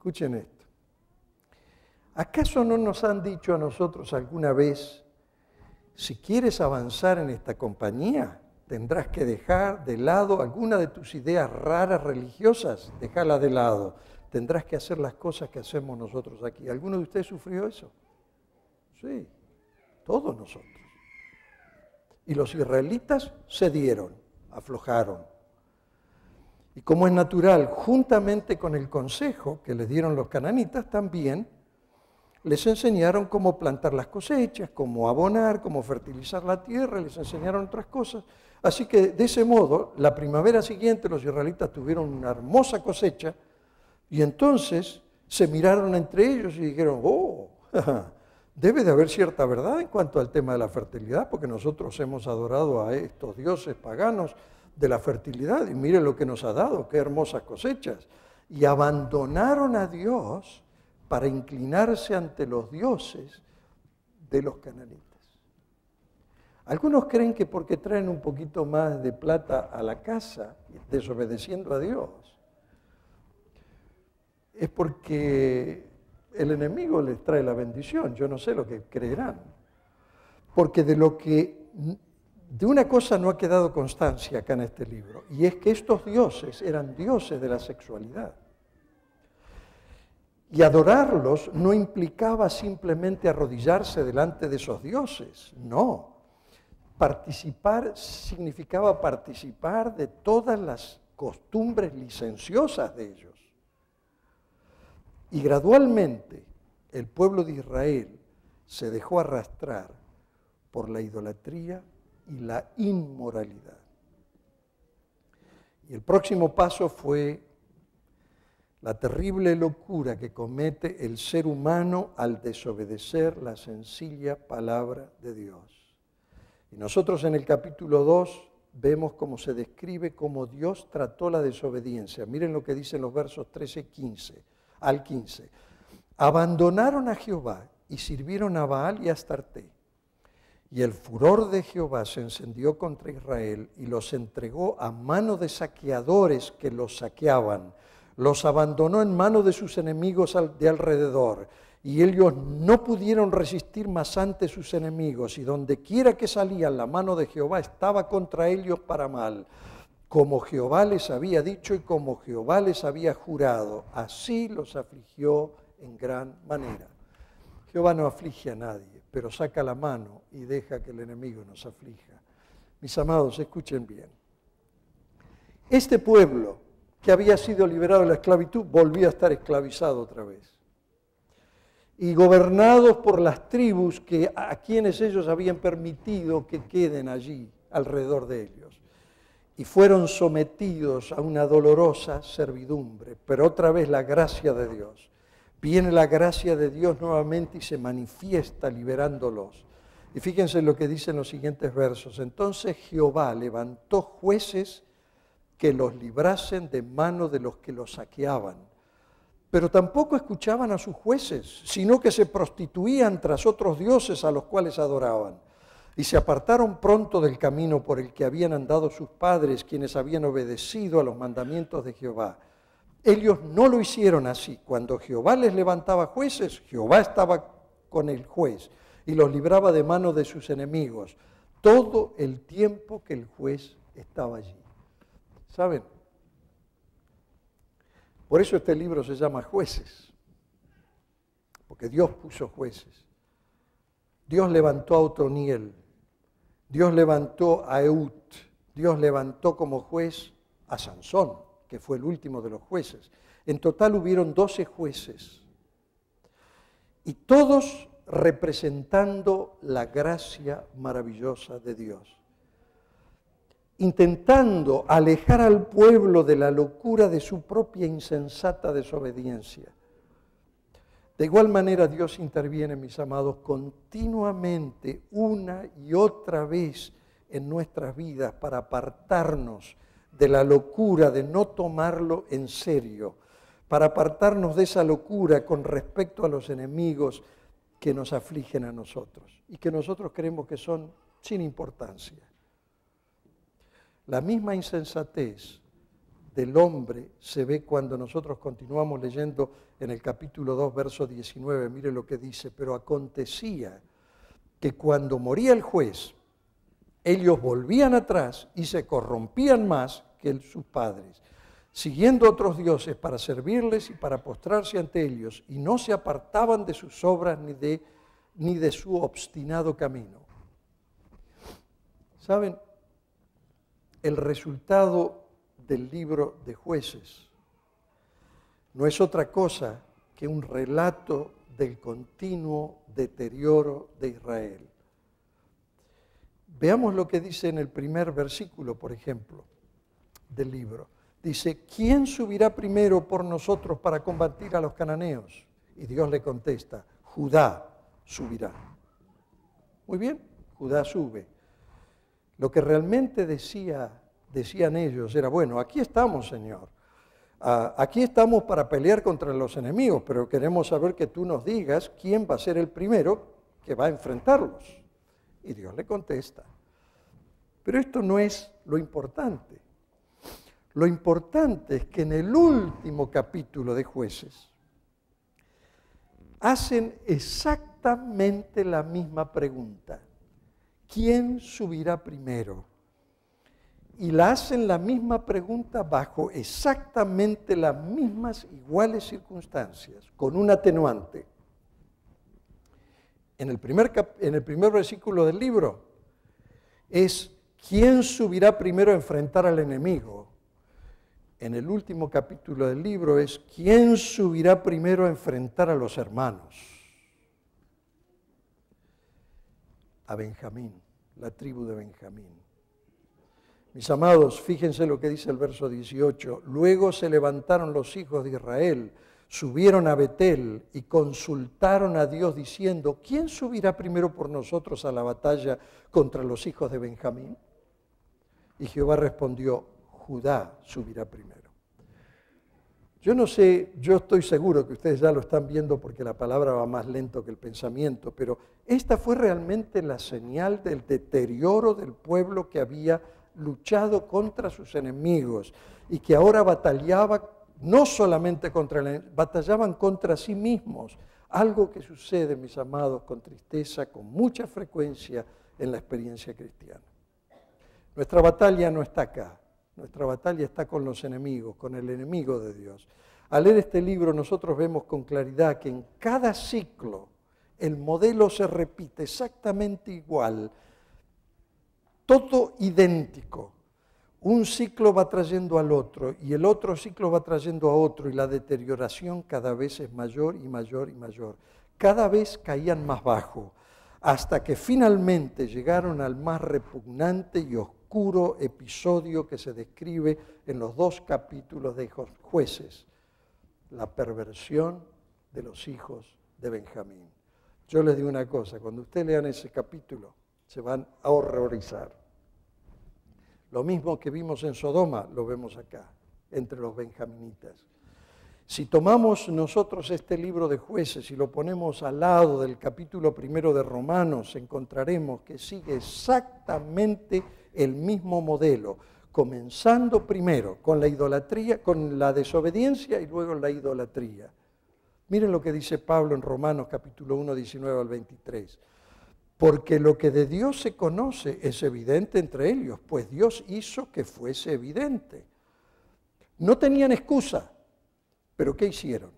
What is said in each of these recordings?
Escuchen esto. ¿Acaso no nos han dicho a nosotros alguna vez, si quieres avanzar en esta compañía, tendrás que dejar de lado alguna de tus ideas raras religiosas? Déjalas de lado. Tendrás que hacer las cosas que hacemos nosotros aquí. ¿Alguno de ustedes sufrió eso? Sí, todos nosotros. Y los israelitas cedieron, aflojaron. Y como es natural, juntamente con el consejo que les dieron los cananitas, también les enseñaron cómo plantar las cosechas, cómo abonar, cómo fertilizar la tierra, les enseñaron otras cosas. Así que de ese modo, la primavera siguiente los israelitas tuvieron una hermosa cosecha y entonces se miraron entre ellos y dijeron, oh, debe de haber cierta verdad en cuanto al tema de la fertilidad, porque nosotros hemos adorado a estos dioses paganos de la fertilidad y mire lo que nos ha dado, qué hermosas cosechas. Y abandonaron a Dios para inclinarse ante los dioses de los cananitas. Algunos creen que porque traen un poquito más de plata a la casa, desobedeciendo a Dios, es porque el enemigo les trae la bendición. Yo no sé lo que creerán. Porque de una cosa no ha quedado constancia acá en este libro, y es que estos dioses eran dioses de la sexualidad. Y adorarlos no implicaba simplemente arrodillarse delante de esos dioses, no. Participar significaba participar de todas las costumbres licenciosas de ellos. Y gradualmente el pueblo de Israel se dejó arrastrar por la idolatría y la inmoralidad. Y el próximo paso fue la terrible locura que comete el ser humano al desobedecer la sencilla palabra de Dios. Y nosotros en el capítulo 2 vemos cómo se describe cómo Dios trató la desobediencia. Miren lo que dicen los versos 13 al 15. Abandonaron a Jehová y sirvieron a Baal y a Astarte. Y el furor de Jehová se encendió contra Israel y los entregó a mano de saqueadores que los saqueaban. Los abandonó en manos de sus enemigos de alrededor. Y ellos no pudieron resistir más ante sus enemigos. Y donde quiera que salían, la mano de Jehová estaba contra ellos para mal. Como Jehová les había dicho y como Jehová les había jurado, así los afligió en gran manera. Jehová no aflige a nadie, pero saca la mano y deja que el enemigo nos aflija. Mis amados, escuchen bien. Este pueblo que había sido liberado de la esclavitud volvía a estar esclavizado otra vez. Y gobernados por las tribus a quienes ellos habían permitido que queden allí alrededor de ellos. Y fueron sometidos a una dolorosa servidumbre, pero otra vez la gracia de Dios. Viene la gracia de Dios nuevamente y se manifiesta liberándolos. Y fíjense lo que dicen los siguientes versos. Entonces Jehová levantó jueces que los librasen de mano de los que los saqueaban. Pero tampoco escuchaban a sus jueces, sino que se prostituían tras otros dioses a los cuales adoraban. Y se apartaron pronto del camino por el que habían andado sus padres, quienes habían obedecido a los mandamientos de Jehová. Ellos no lo hicieron así. Cuando Jehová les levantaba jueces, Jehová estaba con el juez y los libraba de manos de sus enemigos todo el tiempo que el juez estaba allí. ¿Saben? Por eso este libro se llama Jueces, porque Dios puso jueces. Dios levantó a Otoniel, Dios levantó a Ehud, Dios levantó como juez a Sansón, que fue el último de los jueces. En total hubieron 12 jueces, y todos representando la gracia maravillosa de Dios, intentando alejar al pueblo de la locura de su propia insensata desobediencia. De igual manera Dios interviene, mis amados, continuamente, una y otra vez en nuestras vidas para apartarnos de la locura de no tomarlo en serio, para apartarnos de esa locura con respecto a los enemigos que nos afligen a nosotros y que nosotros creemos que son sin importancia. La misma insensatez del hombre se ve cuando nosotros continuamos leyendo en el capítulo 2, verso 19. Mire lo que dice: pero acontecía que cuando moría el juez, ellos volvían atrás y se corrompían más que sus padres, siguiendo otros dioses para servirles y para postrarse ante ellos, y no se apartaban de sus obras ni de su obstinado camino. ¿Saben? El resultado del libro de Jueces no es otra cosa que un relato del continuo deterioro de Israel. Veamos lo que dice en el primer versículo, por ejemplo, del libro. Dice: ¿quién subirá primero por nosotros para combatir a los cananeos? Y Dios le contesta: Judá subirá. Muy bien, Judá sube. Lo que realmente decían ellos era: bueno, aquí estamos, Señor. Aquí estamos para pelear contra los enemigos, pero queremos saber que tú nos digas quién va a ser el primero que va a enfrentarlos. Y Dios le contesta. Pero esto no es lo importante. Lo importante es que en el último capítulo de Jueces hacen exactamente la misma pregunta: ¿quién subirá primero? Y la hacen la misma pregunta bajo exactamente las mismas iguales circunstancias, con un atenuante. En el primer versículo del libro es: ¿quién subirá primero a enfrentar al enemigo? En el último capítulo del libro es: ¿quién subirá primero a enfrentar a los hermanos? A Benjamín, la tribu de Benjamín. Mis amados, fíjense lo que dice el verso 18. Luego se levantaron los hijos de Israel, subieron a Betel y consultaron a Dios diciendo: ¿quién subirá primero por nosotros a la batalla contra los hijos de Benjamín? Y Jehová respondió: Judá subirá primero. Yo no sé, yo estoy seguro que ustedes ya lo están viendo porque la palabra va más lento que el pensamiento, pero esta fue realmente la señal del deterioro del pueblo que había luchado contra sus enemigos y que ahora batallaba no solamente batallaban contra sí mismos, algo que sucede, mis amados, con tristeza, con mucha frecuencia en la experiencia cristiana. Nuestra batalla no está acá, nuestra batalla está con los enemigos, con el enemigo de Dios. Al leer este libro nosotros vemos con claridad que en cada ciclo el modelo se repite exactamente igual, todo idéntico. Un ciclo va trayendo al otro y el otro ciclo va trayendo a otro y la deterioración cada vez es mayor y mayor y mayor. Cada vez caían más bajo hasta que finalmente llegaron al más repugnante y oscuro episodio que se describe en los 2 capítulos de Jueces: la perversión de los hijos de Benjamín. Yo les digo una cosa, cuando ustedes lean ese capítulo se van a horrorizar. Lo mismo que vimos en Sodoma, lo vemos acá, entre los benjaminitas. Si tomamos nosotros este libro de Jueces y lo ponemos al lado del capítulo 1 de Romanos, encontraremos que sigue exactamente el mismo modelo, comenzando primero con la idolatría, con la desobediencia y luego la idolatría. Miren lo que dice Pablo en Romanos capítulo 1, 19 al 23. Porque lo que de Dios se conoce es evidente entre ellos, pues Dios hizo que fuese evidente. No tenían excusa, pero ¿qué hicieron?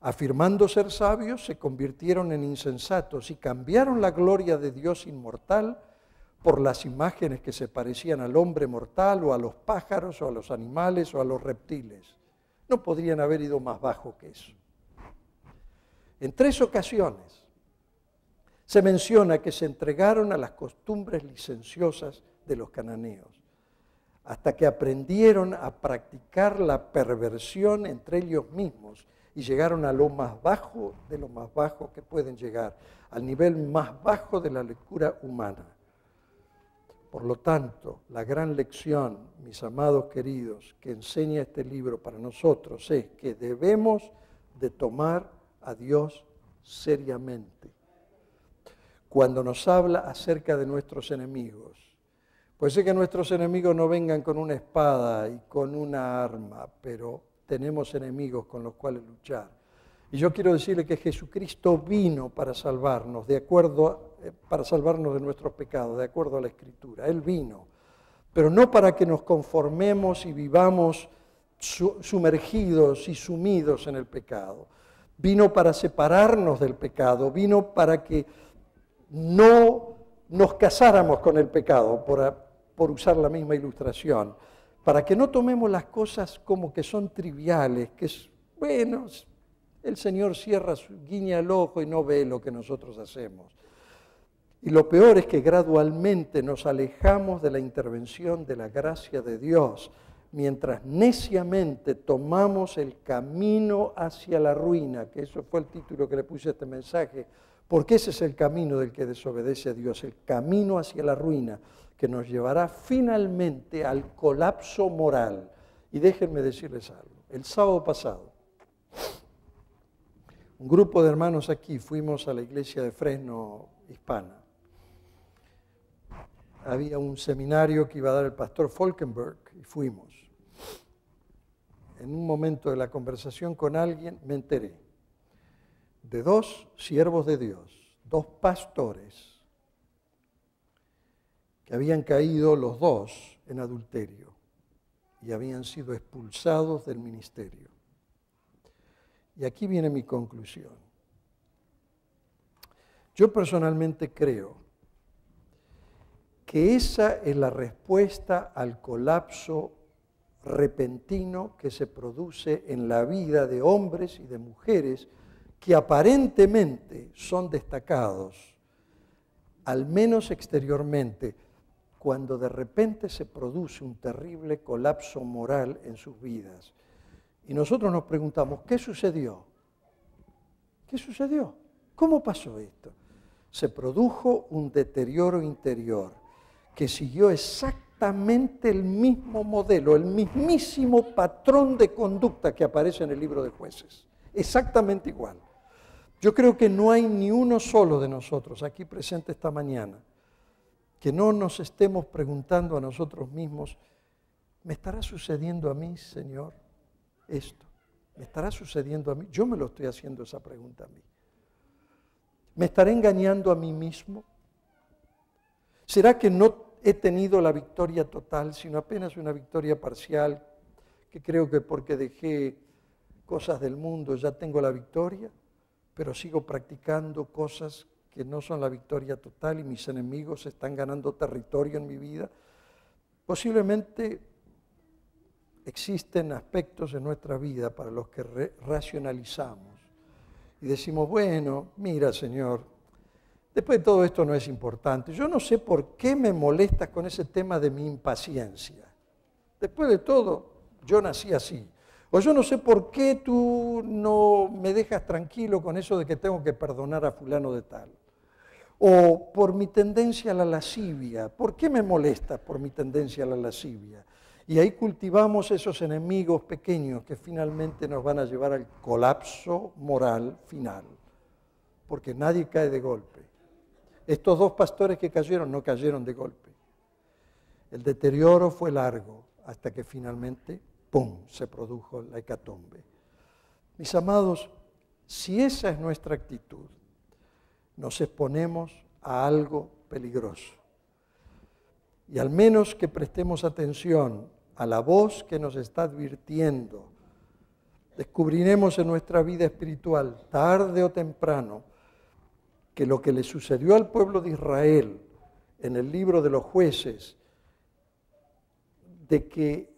Afirmando ser sabios, se convirtieron en insensatos y cambiaron la gloria de Dios inmortal por las imágenes que se parecían al hombre mortal o a los pájaros o a los animales o a los reptiles. No podrían haber ido más bajo que eso. En 3 ocasiones se menciona que se entregaron a las costumbres licenciosas de los cananeos, hasta que aprendieron a practicar la perversión entre ellos mismos y llegaron a lo más bajo de lo más bajo que pueden llegar, al nivel más bajo de la locura humana. Por lo tanto, la gran lección, mis amados queridos, que enseña este libro para nosotros es que debemos de tomar a Dios seriamente. Cuando nos habla acerca de nuestros enemigos, Puede ser que nuestros enemigos no vengan con una espada y con una arma, pero tenemos enemigos con los cuales luchar. Y yo quiero decirle que Jesucristo vino para salvarnos, para salvarnos de nuestros pecados, de acuerdo a la Escritura. Él vino, pero no para que nos conformemos y vivamos sumergidos y sumidos en el pecado. Vino para separarnos del pecado, vino para que no nos casáramos con el pecado, por usar la misma ilustración, para que no tomemos las cosas como que son triviales, que es, bueno, el Señor guiña el ojo y no ve lo que nosotros hacemos. Y lo peor es que gradualmente nos alejamos de la intervención de la gracia de Dios, mientras neciamente tomamos el camino hacia la ruina, que eso fue el título que le puse a este mensaje, porque ese es el camino del que desobedece a Dios, el camino hacia la ruina, que nos llevará finalmente al colapso moral. Y déjenme decirles algo, el sábado pasado, un grupo de hermanos aquí fuimos a la iglesia de Fresno Hispana. Había un seminario que iba a dar el pastor Falkenberg y fuimos. En un momento de la conversación con alguien me enteré de 2 siervos de Dios, 2 pastores, que habían caído los 2 en adulterio y habían sido expulsados del ministerio. Y aquí viene mi conclusión. Yo personalmente creo que esa es la respuesta al colapso repentino que se produce en la vida de hombres y de mujeres que aparentemente son destacados, al menos exteriormente, cuando de repente se produce un terrible colapso moral en sus vidas. Y nosotros nos preguntamos, ¿qué sucedió? ¿Qué sucedió? ¿Cómo pasó esto? Se produjo un deterioro interior que siguió exactamente el mismo modelo, el mismísimo patrón de conducta que aparece en el libro de Jueces. Exactamente igual. Yo creo que no hay ni uno solo de nosotros aquí presente esta mañana que no nos estemos preguntando a nosotros mismos, ¿me estará sucediendo a mí, Señor, esto? ¿Me estará sucediendo a mí? Yo me lo estoy haciendo esa pregunta a mí. ¿Me estaré engañando a mí mismo? ¿Será que no he tenido la victoria total, sino apenas una victoria parcial, que creo que porque dejé cosas del mundo ya tengo la victoria, pero sigo practicando cosas que no son la victoria total y mis enemigos están ganando territorio en mi vida? Posiblemente existen aspectos en nuestra vida para los que racionalizamos y decimos, bueno, mira, Señor, después de todo esto no es importante. Yo no sé por qué me molestas con ese tema de mi impaciencia. Después de todo, yo nací así. O yo no sé por qué tú no me dejas tranquilo con eso de que tengo que perdonar a fulano de tal. O por mi tendencia a la lascivia. ¿Por qué me molestas por mi tendencia a la lascivia? Y ahí cultivamos esos enemigos pequeños que finalmente nos van a llevar al colapso moral final. Porque nadie cae de golpe. Estos 2 pastores que cayeron no cayeron de golpe. El deterioro fue largo hasta que finalmente, ¡pum!, se produjo la hecatombe. Mis amados, si esa es nuestra actitud, nos exponemos a algo peligroso. Y al menos que prestemos atención a la voz que nos está advirtiendo, descubriremos en nuestra vida espiritual, tarde o temprano, que lo que le sucedió al pueblo de Israel en el libro de los Jueces, de que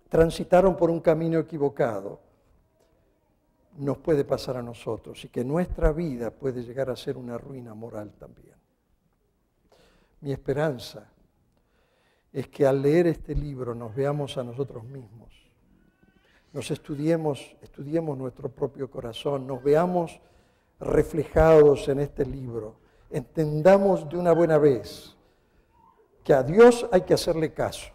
transitaron por un camino equivocado, nos puede pasar a nosotros y que nuestra vida puede llegar a ser una ruina moral también. Mi esperanza es que al leer este libro nos veamos a nosotros mismos, nos estudiemos nuestro propio corazón, nos veamos reflejados en este libro, entendamos de una buena vez que a Dios hay que hacerle caso,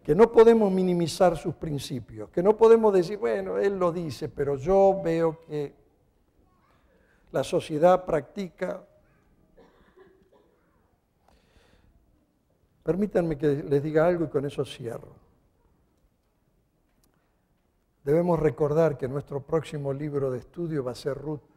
que no podemos minimizar sus principios, que no podemos decir, bueno, Él lo dice, pero yo veo que la sociedad practica. Permítanme que les diga algo y con eso cierro. Debemos recordar que nuestro próximo libro de estudio va a ser Ruth.